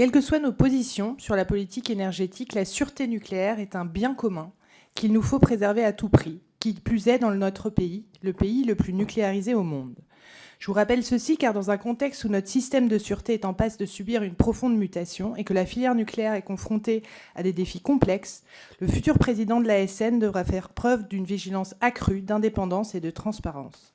Quelles que soient nos positions sur la politique énergétique, la sûreté nucléaire est un bien commun qu'il nous faut préserver à tout prix, qui plus est dans notre pays, le pays le plus nucléarisé au monde. Je vous rappelle ceci car dans un contexte où notre système de sûreté est en passe de subir une profonde mutation et que la filière nucléaire est confrontée à des défis complexes, le futur président de l'ASN devra faire preuve d'une vigilance accrue, d'indépendance et de transparence.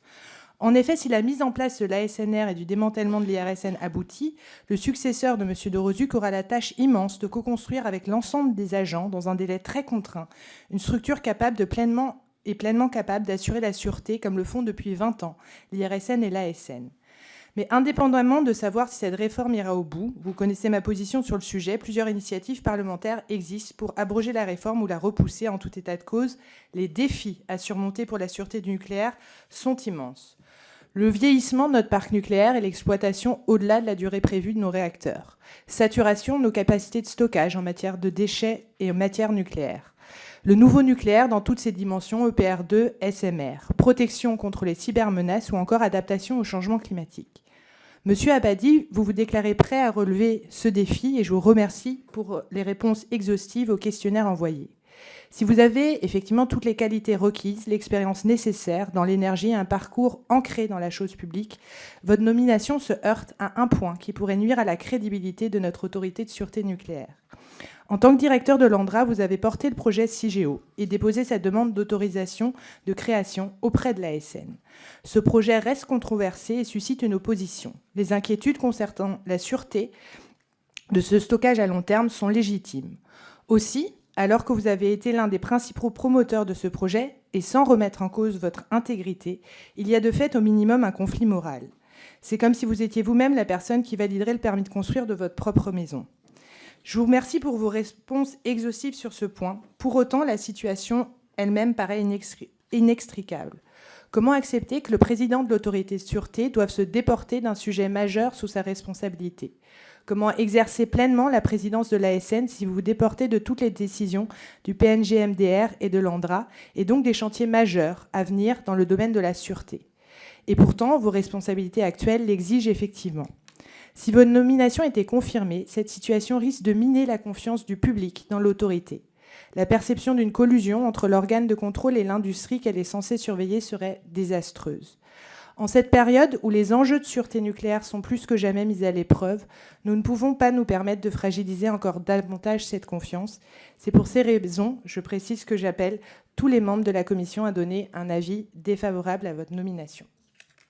En effet, si la mise en place de l'ASNR et du démantèlement de l'IRSN aboutit, le successeur de M. Dorozuc aura la tâche immense de co-construire avec l'ensemble des agents, dans un délai très contraint, une structure capable de pleinement capable d'assurer la sûreté, comme le font depuis 20 ans l'IRSN et l'ASN. Mais indépendamment de savoir si cette réforme ira au bout, vous connaissez ma position sur le sujet, plusieurs initiatives parlementaires existent pour abroger la réforme ou la repousser en tout état de cause. Les défis à surmonter pour la sûreté du nucléaire sont immenses. Le vieillissement de notre parc nucléaire et l'exploitation au-delà de la durée prévue de nos réacteurs. Saturation de nos capacités de stockage en matière de déchets et en matière nucléaire. Le nouveau nucléaire dans toutes ses dimensions, EPR2, SMR. Protection contre les cybermenaces ou encore adaptation au changement climatique. Monsieur Abadi, vous vous déclarez prêt à relever ce défi et je vous remercie pour les réponses exhaustives aux questionnaires envoyés. Si vous avez effectivement toutes les qualités requises, l'expérience nécessaire dans l'énergie et un parcours ancré dans la chose publique, votre nomination se heurte à un point qui pourrait nuire à la crédibilité de notre autorité de sûreté nucléaire. En tant que directeur de l'ANDRA, vous avez porté le projet CIGEO et déposé cette demande d'autorisation de création auprès de l'ASN. Ce projet reste controversé et suscite une opposition. Les inquiétudes concernant la sûreté de ce stockage à long terme sont légitimes. Aussi, alors que vous avez été l'un des principaux promoteurs de ce projet, et sans remettre en cause votre intégrité, il y a de fait au minimum un conflit moral. C'est comme si vous étiez vous-même la personne qui validerait le permis de construire de votre propre maison. Je vous remercie pour vos réponses exhaustives sur ce point. Pour autant, la situation elle-même paraît inextricable. Comment accepter que le président de l'autorité de sûreté doive se déporter d'un sujet majeur sous sa responsabilité ? Comment exercer pleinement la présidence de l'ASN si vous vous déportez de toutes les décisions du PNG-MDR et de l'ANDRA, et donc des chantiers majeurs à venir dans le domaine de la sûreté ? Et pourtant, vos responsabilités actuelles l'exigent effectivement. Si votre nomination était confirmée, cette situation risque de miner la confiance du public dans l'autorité. La perception d'une collusion entre l'organe de contrôle et l'industrie qu'elle est censée surveiller serait désastreuse. En cette période où les enjeux de sûreté nucléaire sont plus que jamais mis à l'épreuve, nous ne pouvons pas nous permettre de fragiliser encore davantage cette confiance. C'est pour ces raisons, je précise que j'appelle tous les membres de la commission à donner un avis défavorable à votre nomination.